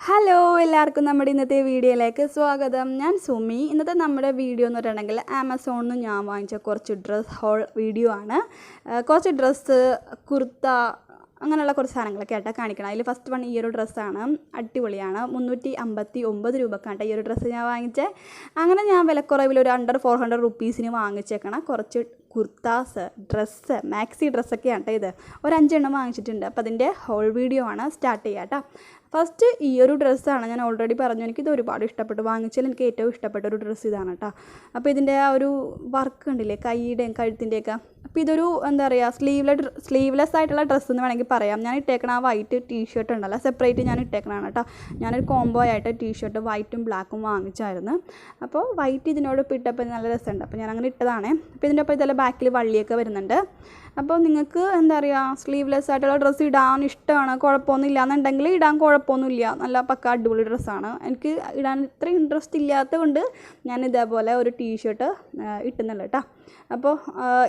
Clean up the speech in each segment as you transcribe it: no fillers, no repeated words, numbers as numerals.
Hello എല്ലാവർക്കും നമ്മുടെ ഇന്നത്തെ വീഡിയോയിലേക്ക് സ്വാഗതം. ഞാൻ സുമി. ഇന്നത്തെ നമ്മുടെ വീഡിയോ എന്ന് പറഞ്ഞിട്ടുണ്ടെങ്കിൽ ആമസോണിൽ നിന്ന് ഞാൻ വാങ്ങിച്ച കുറച്ച് ഡ്രസ്സ് ഹോൾ വീഡിയോ ആണ്. കുറച്ച് ഡ്രസ്സ്, കുർത്ത, അങ്ങനെയുള്ള കുറച്ച് സാധനങ്ങളൊക്കെ ആയിട്ടാണ് കാണിക്കണം. അതിൽ ഫസ്റ്റ് വൺ ഈ ഒരു ഡ്രസ്സാണ്. അടിപൊളിയാണ്. 359 രൂപക്കാണ് ഈ ഒരു ഡ്രസ്സ് ഞാൻ വാങ്ങിച്ചത്. അങ്ങനെ ഞാൻ വിലക്കുറവിൽ ഒരു അണ്ടർ 400 റുപ്പീസിന് വാങ്ങിച്ചേക്കണം കുറച്ച് കുർത്താസ്, ഡ്രസ്സ്, മാക്സി ഡ്രസ്സൊക്കെയാണ് കേട്ടോ. ഇത് ഒരു 5 എണ്ണം വാങ്ങിച്ചിട്ടുണ്ട്. അപ്പോൾ അതിൻ്റെ ഹോൾ വീഡിയോ ആണ്. സ്റ്റാർട്ട് ചെയ്യാം കേട്ടോ. ഫസ്റ്റ് ഈ ഒരു ഡ്രസ്സാണ്. ഞാൻ ഓൾറെഡി പറഞ്ഞു, എനിക്കിത് ഒരുപാട് ഇഷ്ടപ്പെട്ടു. വാങ്ങിച്ചാൽ എനിക്ക് ഏറ്റവും ഇഷ്ടപ്പെട്ട ഒരു ഡ്രസ്സ് ഇതാണ് കേട്ടോ. അപ്പോൾ ഇതിൻ്റെ ആ ഒരു വർക്ക് ഉണ്ടില്ലേ, കൈയുടെയും കഴുത്തിൻ്റെയൊക്കെ. അപ്പോൾ ഇതൊരു എന്താ പറയുക, സ്ലീവ്ലെസ് ആയിട്ടുള്ള ഡ്രസ്സ് എന്ന് വേണമെങ്കിൽ പറയാം. ഞാൻ ഇട്ടേക്കണ ആ വൈറ്റ് ടീഷർട്ട് ഉണ്ടല്ലോ, സെപ്പറേറ്റ് ഞാൻ ഇട്ടേക്കണതാണ് കേട്ടോ. ഞാനൊരു കോംബോ ആയിട്ട് ടീഷർട്ട് വൈറ്റും ബ്ലാക്കും വാങ്ങിച്ചായിരുന്നു. അപ്പോൾ വൈറ്റ് ഇതിനോട് ഇട്ടപ്പോൾ നല്ല രസമുണ്ട്. അപ്പോൾ ഞാൻ അങ്ങനെ ഇട്ടതാണ്. അപ്പോൾ ഇതിൻ്റെ ഒപ്പം ഇതെല്ലാം ബാക്കിൽ വള്ളിയൊക്കെ വരുന്നുണ്ട്. അപ്പോൾ നിങ്ങൾക്ക് എന്താ പറയുക, സ്ലീവ്ലെസ് ആയിട്ടുള്ള ഡ്രസ്സ് ഇടാൻ ഇഷ്ടമാണ്, കുഴപ്പമൊന്നുമില്ല എന്നുണ്ടെങ്കിൽ ഇടാൻ കുഴപ്പമൊന്നുമില്ല. നല്ല പക്ക അടിപൊളി ഡ്രസ്സാണ്. എനിക്ക് ഇടാൻ ഇത്ര ഇൻട്രസ്റ്റ് ഇല്ലാത്തത് കൊണ്ട് ഞാൻ ഇതേപോലെ ഒരു ടീഷർട്ട് ഇട്ടുന്നില്ല കേട്ടോ. അപ്പോൾ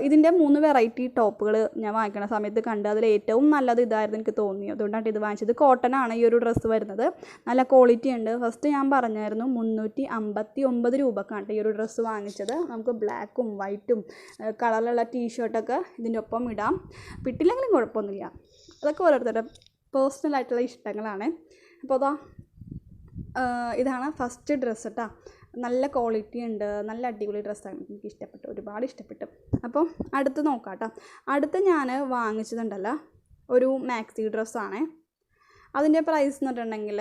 ഇതിൻ്റെ 3 വെറൈറ്റി ടോപ്പുകൾ ഞാൻ വാങ്ങിക്കുന്ന സമയത്ത് കണ്ട് അതിൽ ഏറ്റവും നല്ലത് ഇതായിരുന്നു എനിക്ക് തോന്നി. അതുകൊണ്ടാണ് ഇത് വാങ്ങിച്ചത്. കോട്ടനാണ് ഈ ഒരു ഡ്രസ്സ് വരുന്നത്. നല്ല ക്വാളിറ്റി ഉണ്ട്. ഫസ്റ്റ് ഞാൻ പറഞ്ഞായിരുന്നു 359 രൂപക്കാണ് ഈ ഒരു ഡ്രസ്സ് വാങ്ങിച്ചത്. നമുക്ക് ബ്ലാക്കും വൈറ്റും കളറിലുള്ള ടീഷർട്ടൊക്കെ ഇതിൻ്റെ ഒപ്പം ഇടാം. ഇട്ടില്ലെങ്കിലും കുഴപ്പമൊന്നുമില്ല. അതൊക്കെ ഓരോരുത്തരുടെ പേഴ്സണലായിട്ടുള്ള ഇഷ്ടങ്ങളാണ്. അപ്പോൾ ഇതാണ് ഫസ്റ്റ് ഡ്രസ്സ് കേട്ടോ. നല്ല ക്വാളിറ്റി ഉണ്ട്. നല്ല അടിപൊളി ഡ്രസ്സാണ്. എനിക്ക് ഇഷ്ടപ്പെട്ടു, ഒരുപാട് ഇഷ്ടപ്പെട്ടു. അപ്പോൾ അടുത്ത് നോക്കാം കേട്ടോ. അടുത്ത് ഞാൻ വാങ്ങിച്ചതുണ്ടല്ലോ ഒരു മാക്സി ഡ്രസ്സാണ്. അതിൻ്റെ പ്രൈസ് എന്ന് പറഞ്ഞിട്ടുണ്ടെങ്കിൽ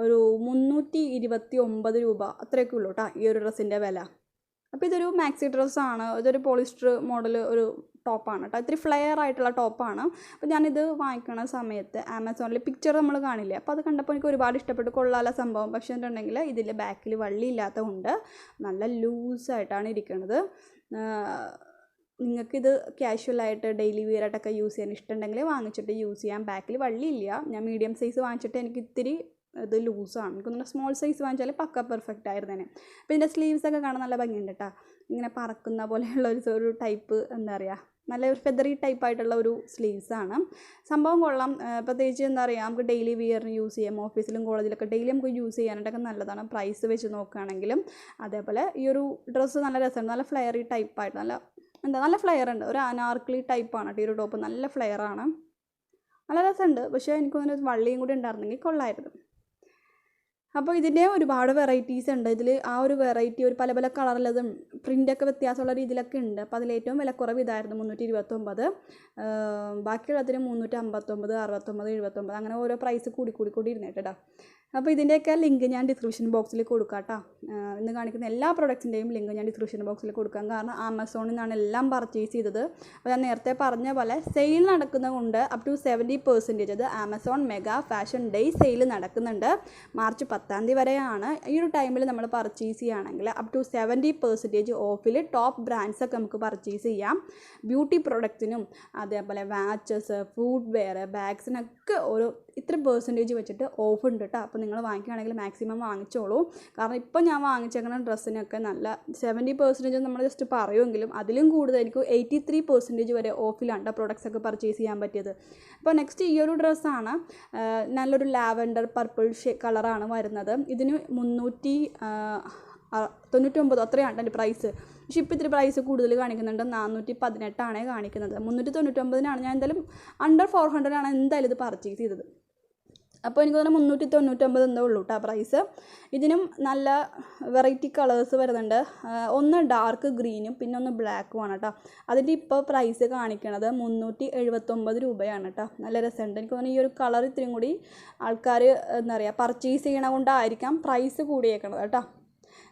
ഒരു 329 രൂപ അത്രയൊക്കെ ഉള്ളൂ കേട്ടോ ഈ ഒരു ഡ്രസ്സിൻ്റെ വില. അപ്പോൾ ഇതൊരു മാക്സി ഡ്രസ്സാണ്. ഇതൊരു പോളിസ്റ്റർ മോഡൽ ഒരു ടോപ്പാണ് കേട്ടോ. ഇത്തിരി ഫ്ലെയർ ആയിട്ടുള്ള ടോപ്പാണ്. അപ്പോൾ ഞാനിത് വാങ്ങിക്കണ സമയത്ത് ആമസോണിൽ പിക്ചർ നമ്മൾ കാണില്ലേ, അപ്പോൾ അത് കണ്ടപ്പോൾ എനിക്ക് ഒരുപാട് ഇഷ്ടപ്പെട്ടു. കൊള്ളാല സംഭവം. പക്ഷേ എന്നിട്ടുണ്ടെങ്കിൽ ഇതിൻ്റെ ബാക്കിൽ വള്ളി ഇല്ലാത്തതുകൊണ്ട് നല്ല ലൂസായിട്ടാണ് ഇരിക്കുന്നത്. നിങ്ങൾക്കിത് ക്യാഷ്വലായിട്ട് ഡെയിലി വിയറായിട്ടൊക്കെ യൂസ് ചെയ്യാൻ ഇഷ്ടമുണ്ടെങ്കിൽ വാങ്ങിച്ചിട്ട് യൂസ് ചെയ്യാം. ബാക്കിൽ വള്ളിയില്ല. ഞാൻ മീഡിയം സൈസ് വാങ്ങിച്ചിട്ട് എനിക്ക് ഇത്തിരി ഇത് ലൂസാണ്. എനിക്കൊന്ന് സ്മോൾ സൈസ് വാങ്ങിച്ചാൽ പക്ക പെർഫെക്റ്റ് ആയിരുന്നേനെ. അപ്പോൾ ഇതിൻ്റെ സ്ലീവ്സൊക്കെ കാണാൻ നല്ല ഭംഗിയുണ്ട് കേട്ടോ. ഇങ്ങനെ പറക്കുന്ന പോലെയുള്ള ഒരു ടൈപ്പ്, എന്താ പറയുക, നല്ല ഒരു ഫെദറി ടൈപ്പായിട്ടുള്ള ഒരു സ്ലീവ്സാണ്. സംഭവം കൊള്ളാം. പ്രത്യേകിച്ച് എന്താ പറയുക, നമുക്ക് ഡെയിലി വിയറിന് യൂസ് ചെയ്യാം. ഓഫീസിലും കോളേജിലൊക്കെ ഡെയിലി നമുക്ക് യൂസ് ചെയ്യാനായിട്ടൊക്കെ നല്ലതാണ്. പ്രൈസ് വെച്ച് നോക്കുകയാണെങ്കിലും. അതേപോലെ ഈ ഒരു ഡ്രസ്സ് നല്ല രസമുണ്ട്. നല്ല ഫ്ലെയറി ടൈപ്പായിട്ട് നല്ല ഫ്ലെയർ ഉണ്ട്. ഒരു അനാർക്കലി ടൈപ്പാണ് കേട്ടോ ഈ ഒരു ടോപ്പ്. നല്ല ഫ്ലെയറാണ്, നല്ല രസമുണ്ട്. പക്ഷേ എനിക്കൊന്നൊരു വള്ളിയും കൂടി ഉണ്ടായിരുന്നെങ്കിൽ കൊള്ളായിരുന്നു. അപ്പോൾ ഇതിൻ്റെ ഒരുപാട് വെറൈറ്റീസ് ഉണ്ട്. ഇതിൽ ആ ഒരു വെറൈറ്റി ഒരു പല പല കളറിലതും പ്രിൻ്റൊക്കെ വ്യത്യാസമുള്ള രീതിയിലൊക്കെ ഉണ്ട്. അപ്പോൾ അതിലേറ്റവും വിലക്കുറവ് ഇതായിരുന്നു 329. ബാക്കിയുള്ളതിന് 359, 69, 79 അങ്ങനെ ഓരോ പ്രൈസ് കൂടി ഇരുന്നേട്ടോ. അപ്പോൾ ഇതിൻ്റെയൊക്കെ ലിങ്ക് ഞാൻ ഡിസ്ക്രിപ്ഷൻ ബോക്സിൽ കൊടുക്കാം കേട്ടോ. ഇന്ന് കാണിക്കുന്ന എല്ലാ പ്രൊഡക്റ്റിൻ്റെയും ലിങ്ക് ഞാൻ ഡിസ്ക്രിപ്ഷൻ ബോക്സിൽ കൊടുക്കാം. കാരണം ആമസോണിൽ നിന്നാണ് എല്ലാം പർച്ചേസ് ചെയ്തത്. അപ്പോൾ ഞാൻ നേരത്തെ പറഞ്ഞ പോലെ സെയിൽ നടക്കുന്നതുകൊണ്ട് അപ് ടു 70%, അത് Amazon mega fashion day sale നടക്കുന്നുണ്ട്. മാർച്ച് 10 വരെയാണ്. ഈ ഒരു ടൈമിൽ നമ്മൾ പർച്ചേസ് ചെയ്യുകയാണെങ്കിൽ അപ് ടു 70% ഓഫിൽ ടോപ്പ് ബ്രാൻഡ്സൊക്കെ നമുക്ക് പർച്ചേസ് ചെയ്യാം. ബ്യൂട്ടി പ്രൊഡക്റ്റിനും അതേപോലെ വാച്ചസ്, ഫുഡ് വെയർ, ബാഗ്സിനൊക്കെ ഓരോ ഇത്ര പെർസെൻറ്റേജ് വെച്ചിട്ട് ഓഫ് ഉണ്ട് കേട്ടോ. അപ്പോൾ നിങ്ങൾ വാങ്ങിക്കുകയാണെങ്കിൽ മാക്സിമം വാങ്ങിച്ചോളൂ. കാരണം ഇപ്പോൾ ഞാൻ വാങ്ങിച്ചേക്കുന്ന ഡ്രസ്സിനൊക്കെ നല്ല 70% നമ്മൾ ജസ്റ്റ് പറയുമെങ്കിലും അതിലും കൂടുതൽ എനിക്ക് 83% വരെ ഓഫിലാണ് പ്രൊഡക്ട്സ് ഒക്കെ പർച്ചേസ് ചെയ്യാൻ പറ്റിയത്. അപ്പോൾ നെക്സ്റ്റ് ഈ ഒരു ഡ്രസ്സാണ്. നല്ലൊരു ലാവൻഡർ പർപ്പിൾ കളറാണ് വരുന്നത്. ഇതിന് 399 അത്രയാണ് എൻ്റെ പ്രൈസ്. പക്ഷേ ഇപ്പോൾ ഇത്തിരി പ്രൈസ് കൂടുതൽ കാണിക്കുന്നുണ്ട്. 418 കാണിക്കുന്നത്. 399 ഞാൻ എന്തായാലും അണ്ടർ 400 എന്തായാലും ഇത് പർച്ചേസ് ചെയ്തത്. അപ്പോൾ എനിക്ക് തോന്നുന്നു 399 എന്തോ ഉള്ളൂ കേട്ടോ പ്രൈസ്. ഇതിനും നല്ല വെറൈറ്റി കളേഴ്സ് വരുന്നുണ്ട്. ഒന്ന് ഡാർക്ക് ഗ്രീനും പിന്നെ ഒന്ന് ബ്ലാക്കുമാണ് കേട്ടോ. അതിൻ്റെ ഇപ്പോൾ പ്രൈസ് കാണിക്കണത് 379 രൂപയാണ് കേട്ടോ. നല്ല രസമുണ്ട്. എനിക്ക് തോന്നുന്നു ഈ ഒരു കളർ ഇത്രയും കൂടി ആൾക്കാർ എന്താ പറയുക പർച്ചേസ് ചെയ്യണ കൊണ്ടായിരിക്കാം പ്രൈസ് കൂടിയേക്കണത് കേട്ടോ.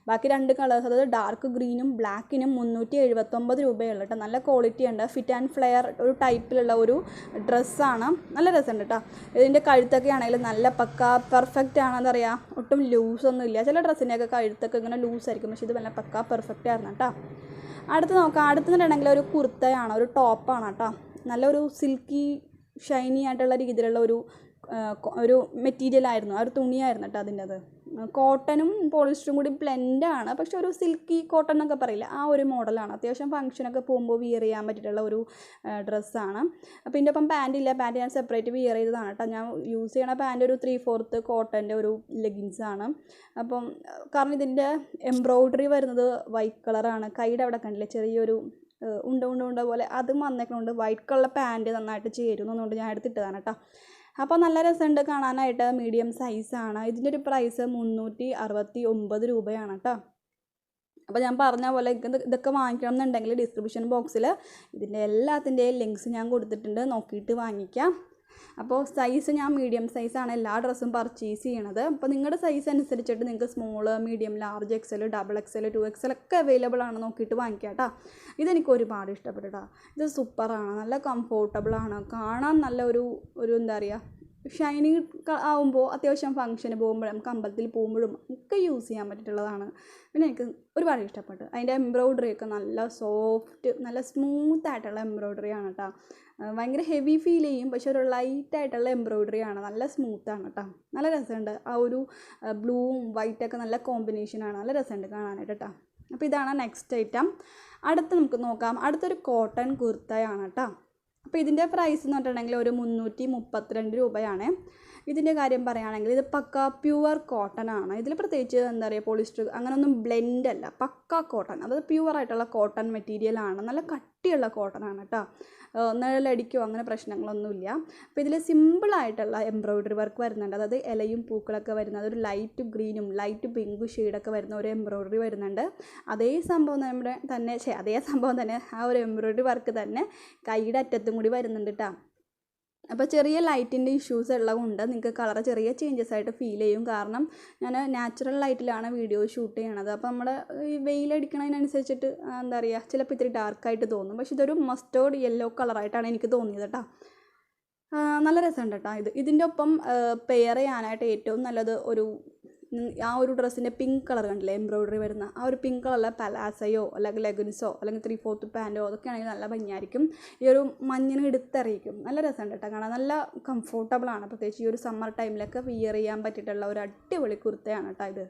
ബാക്കി 2 കളേഴ്സ്, അതായത് ഡാർക്ക് ഗ്രീനും ബ്ലാക്കിനും 379 രൂപയുള്ളൂ കേട്ടോ. നല്ല ക്വാളിറ്റി ഉണ്ട്. ഫിറ്റ് ആൻഡ് ഫ്ലെയർ ഒരു ടൈപ്പിലുള്ള ഒരു ഡ്രസ്സാണ്. നല്ല രസമുണ്ട് കേട്ടോ. ഇതിൻ്റെ കഴുത്തൊക്കെ ആണെങ്കിൽ നല്ല പക്ക പെർഫെക്റ്റ് ആണ്. എന്താ പറയുക, ഒട്ടും ലൂസൊന്നും ഇല്ല. ചില ഡ്രസ്സിൻ്റെയൊക്കെ കഴുത്തൊക്കെ ഇങ്ങനെ ലൂസായിരിക്കും. പക്ഷേ ഇത് നല്ല പക്ക പെർഫെക്റ്റ് ആയിരുന്നു കേട്ടോ. അടുത്ത് നോക്കാം. അടുത്തുനിന്നുണ്ടെങ്കിൽ ഒരു കുർത്തയാണ്, ഒരു ടോപ്പാണ് കേട്ടോ. നല്ലൊരു സിൽക്കി ഷൈനി ആയിട്ടുള്ള രീതിയിലുള്ള ഒരു മെറ്റീരിയൽ ആയിരുന്നു. ആ ഒരു തുണിയായിരുന്നു കേട്ടോ അതിൻ്റെ. കോട്ടനും പോളിസ്റ്ററും കൂടി ബ്ലെൻഡാണ്, പക്ഷെ ഒരു സിൽക്കി കോട്ടൺ എന്നൊക്കെ പറയില്ല, ആ ഒരു മോഡലാണ്. അത്യാവശ്യം ഫംഗ്ഷനൊക്കെ പോകുമ്പോൾ വിയർ ചെയ്യാൻ പറ്റിയിട്ടുള്ള ഒരു ഡ്രസ്സാണ്. അപ്പോൾ ഇതിൻ്റെ ഒപ്പം പാൻറ് ഇല്ല, പാൻറ് ഞാൻ സെപ്പറേറ്റ് വിയർ ചെയ്തതാണ് കേട്ടോ. ഞാൻ യൂസ് ചെയ്യണ പാൻറ് ഒരു 3/4 കോട്ടൻ്റെ ഒരു ലെഗിൻസാണ്. അപ്പം കാരണം ഇതിൻ്റെ എംബ്രോയ്ഡറി വരുന്നത് വൈറ്റ് കളറാണ്. കൈയുടെ അവിടെ കണ്ടില്ലേ ചെറിയൊരു ഉണ്ട പോലെ അതും വന്നേക്കുന്നുണ്ട്. വൈറ്റ് കളർ പാൻറ് നന്നായിട്ട് ചേരുന്നതുകൊണ്ട് ഞാൻ എടുത്തിട്ടതാണ് കേട്ടോ. അപ്പോൾ നല്ല രസമുണ്ട് കാണാനായിട്ട്. മീഡിയം സൈസാണ്. ഇതിൻ്റെ ഒരു പ്രൈസ് 369 രൂപയാണ് കേട്ടോ. അപ്പോൾ ഞാൻ പറഞ്ഞ പോലെ ഇതൊക്കെ വാങ്ങിക്കണം എന്നുണ്ടെങ്കിൽ ഡിസ്ക്രിപ്ഷൻ ബോക്സിൽ ഇതിൻ്റെ എല്ലാത്തിൻ്റെയും ലിങ്ക്സ് ഞാൻ കൊടുത്തിട്ടുണ്ട്, നോക്കിയിട്ട് വാങ്ങിക്കാം. അപ്പോൾ സൈസ് ഞാൻ മീഡിയം സൈസാണ് എല്ലാ ഡ്രസ്സും പർച്ചേസ് ചെയ്യണത്. അപ്പോൾ നിങ്ങളുടെ സൈസ് അനുസരിച്ചിട്ട് നിങ്ങൾക്ക് small, medium, large, XL, XXL, 2XL ഒക്കെ അവൈലബിൾ ആണ്, നോക്കിയിട്ട് വാങ്ങിക്കാം കേട്ടോ. ഇതെനിക്ക് ഒരുപാട് ഇഷ്ടപ്പെട്ടു കേട്ടോ. ഇത് സൂപ്പറാണ്, നല്ല കംഫോർട്ടബിളാണ്, കാണാൻ നല്ല ഒരു എന്താ പറയുക ഷൈനിങ് ആവുമ്പോൾ അത്യാവശ്യം ഫംഗ്ഷന് പോകുമ്പോഴും നമുക്ക് അമ്പലത്തിൽ പോകുമ്പോഴും ഒക്കെ യൂസ് ചെയ്യാൻ പറ്റിയിട്ടുള്ളതാണ്. പിന്നെ എനിക്ക് ഒരുപാട് ഇഷ്ടപ്പെട്ടു. അതിൻ്റെ എംബ്രോയ്ഡറിയൊക്കെ നല്ല സോഫ്റ്റ്, നല്ല സ്മൂത്ത് ആയിട്ടുള്ള എംബ്രോയ്ഡറിയാണ് കേട്ടോ. ഭയങ്കര ഹെവി ഫീൽ ചെയ്യും, പക്ഷെ ഒരു ലൈറ്റായിട്ടുള്ള എംബ്രോയ്ഡറിയാണ്, നല്ല സ്മൂത്താണ് കേട്ടോ. നല്ല രസമുണ്ട്. ആ ഒരു ബ്ലൂവും വൈറ്റൊക്കെ നല്ല കോമ്പിനേഷനാണ്, നല്ല രസമുണ്ട് കാണാനായിട്ട് കേട്ടോ. അപ്പോൾ ഇതാണ് നെക്സ്റ്റ് ഐറ്റം. അടുത്ത് നമുക്ക് നോക്കാം. അടുത്തൊരു കോട്ടൺ കുർത്തയാണ് കേട്ടോ. അപ്പോൾ ഇതിൻ്റെ പ്രൈസ് എന്ന് പറഞ്ഞിട്ടുണ്ടെങ്കിൽ ഒരു 332 രൂപയാണ്. ഇതിൻ്റെ കാര്യം പറയുകയാണെങ്കിൽ ഇത് പക്ക പ്യുവർ കോട്ടൺ ആണ്. ഇതിൽ പ്രത്യേകിച്ച് എന്താ പറയുക പോളിസ്റ്റർ അങ്ങനെയൊന്നും ബ്ലെൻഡ് അല്ല, പക്ക കോട്ടൺ, അതായത് പ്യുവറായിട്ടുള്ള കോട്ടൺ മെറ്റീരിയലാണ്. നല്ല കട്ടിയുള്ള കോട്ടൺ ആണ് കേട്ടോ. നിഴലടിക്കോ അങ്ങനെ പ്രശ്നങ്ങളൊന്നുമില്ല. അപ്പോൾ ഇതിൽ സിമ്പിളായിട്ടുള്ള എംബ്രോയ്ഡറി വർക്ക് വരുന്നുണ്ട്. അതായത് ഇലയും പൂക്കളൊക്കെ വരുന്നത് ഒരു ലൈറ്റ് ഗ്രീനും ലൈറ്റ് പിങ്ക് ഷെയ്ഡൊക്കെ വരുന്ന ഒരു എംബ്രോയ്ഡറി വരുന്നുണ്ട്. അതേ സംഭവം തന്നെ ആ ഒരു എംബ്രോയ്ഡറി വർക്ക് തന്നെ കൈയുടെ അറ്റത്തും കൂടി വരുന്നുണ്ട് കേട്ടോ. അപ്പോൾ ചെറിയ ലൈറ്റിൻ്റെ ഇഷ്യൂസ് ഉള്ളതുകൊണ്ട് നിങ്ങൾക്ക് കളർ ചെറിയ ചേഞ്ചസ് ആയിട്ട് ഫീൽ ചെയ്യും. കാരണം ഞാൻ നാച്ചുറൽ ലൈറ്റിലാണ് വീഡിയോ ഷൂട്ട് ചെയ്യണത്. അപ്പോൾ നമ്മുടെ ഈ വെയിലടിക്കണതിനനുസരിച്ചിട്ട് എന്താ പറയുക ചിലപ്പോൾ ഇത്തിരി ഡാർക്കായിട്ട് തോന്നും. പക്ഷെ ഇതൊരു മസ്റ്റേർഡ് യെല്ലോ കളറായിട്ടാണ് എനിക്ക് തോന്നിയത് കേട്ടോ. നല്ല രസമുണ്ട് കേട്ടോ. ഇതിൻ്റെ ഒപ്പം പെയർ ചെയ്യാനായിട്ട് ഏറ്റവും നല്ലത് ആ ഒരു ഡ്രസ്സിൻ്റെ പിങ്ക് കളർ കണ്ടില്ലേ എംബ്രോയ്ഡറി വരുന്ന ആ ഒരു പിങ്ക് കളറിലെ പലാസയോ അല്ലെങ്കിൽ ലെഗിൻസോ അല്ലെങ്കിൽ 3/4 പാൻറ്റോ അതൊക്കെ ആണെങ്കിൽ നല്ല ഭംഗിയായിരിക്കും. ഈ ഒരു മഞ്ഞിന് എടുത്തറിയിക്കും. നല്ല രസമുണ്ട് കേട്ടോ കാണാൻ, നല്ല കംഫോർട്ടബിളാണ്. പ്രത്യേകിച്ച് ഈ ഒരു സമ്മർ ടൈമിലൊക്കെ വിയർ ചെയ്യാൻ പറ്റിയിട്ടുള്ള ഒരു അടിപൊളി കുർത്തയാണ് കേട്ടോ ഇത്.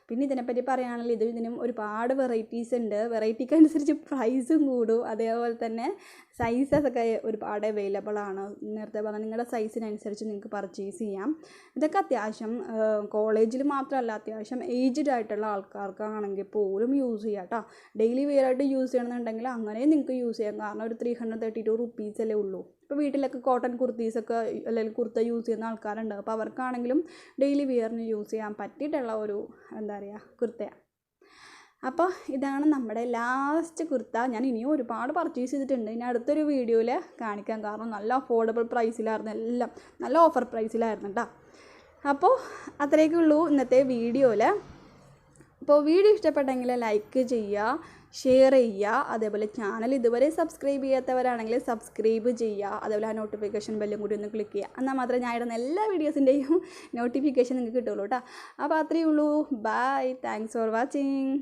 പിന്നെ ഇതിനെപ്പറ്റി പറയുകയാണെങ്കിൽ ഇതിനും ഒരുപാട് വെറൈറ്റീസ് ഉണ്ട്. വെറൈറ്റിക്ക് അനുസരിച്ച് പ്രൈസും കൂടും. അതേപോലെ തന്നെ സൈസസൊക്കെ ഒരുപാട് അവൈലബിൾ ആണ്. നേരത്തെ പറഞ്ഞാൽ നിങ്ങളുടെ സൈസിനനുസരിച്ച് നിങ്ങൾക്ക് പർച്ചേസ് ചെയ്യാം. ഇതൊക്കെ അത്യാവശ്യം കോളേജിൽ മാത്രമല്ല അത്യാവശ്യം ഏജ്ഡ് ആയിട്ടുള്ള ആൾക്കാർക്കാണെങ്കിൽ പോലും യൂസ് ചെയ്യാം കേട്ടോ. ഡെയിലി വെയർ ആയിട്ട് യൂസ് ചെയ്യണമെന്നുണ്ടെങ്കിൽ അങ്ങനെ നിങ്ങൾക്ക് യൂസ് ചെയ്യാം. കാരണം ഒരു 332 rupees അല്ലേ ഉള്ളൂ. ഇപ്പോൾ വീട്ടിലൊക്കെ കോട്ടൺ കുർത്തീസൊക്കെ അല്ലെങ്കിൽ കുർത്ത യൂസ് ചെയ്യുന്ന ആൾക്കാരുണ്ട്. അപ്പോൾ അവർക്കാണെങ്കിലും ഡെയിലി വെയറിന് യൂസ് ചെയ്യാൻ പറ്റിയിട്ടുള്ള ഒരു എന്താ പറയുക കുർത്തയാണ്. അപ്പോൾ ഇതാണ് നമ്മുടെ ലാസ്റ്റ് കുർത്ത. ഞാൻ ഇനിയും ഒരുപാട് പർച്ചേസ് ചെയ്തിട്ടുണ്ട്. ഇനി അടുത്തൊരു വീഡിയോയിൽ കാണിക്കാം. കാരണം നല്ല അഫോർഡബിൾ പ്രൈസിലായിരുന്നു, എല്ലാം നല്ല ഓഫർ പ്രൈസിലായിരുന്നു കേട്ടോ. അപ്പോൾ അത്രയൊക്കെ ഉള്ളൂ ഇന്നത്തെ വീഡിയോയിൽ. അപ്പോൾ വീഡിയോ ഇഷ്ടപ്പെട്ടെങ്കിൽ ലൈക്ക് ചെയ്യുക, ഷെയർ ചെയ്യുക. അതേപോലെ ചാനൽ ഇതുവരെ സബ്സ്ക്രൈബ് ചെയ്യാത്തവരാണെങ്കിൽ സബ്സ്ക്രൈബ് ചെയ്യുക. അതേപോലെ ആ നോട്ടിഫിക്കേഷൻ ബെല്ലും കൂടി ഒന്ന് ക്ലിക്ക് ചെയ്യുക. എന്നാൽ മാത്രമേ ഞാൻ ഇടുന്ന എല്ലാ വീഡിയോസിൻ്റെയും നോട്ടിഫിക്കേഷൻ നിങ്ങൾക്ക് കിട്ടുള്ളൂ കേട്ടോ. അപ്പോൾ അത്രയേ ഉള്ളൂ. Bye, thanks for watching.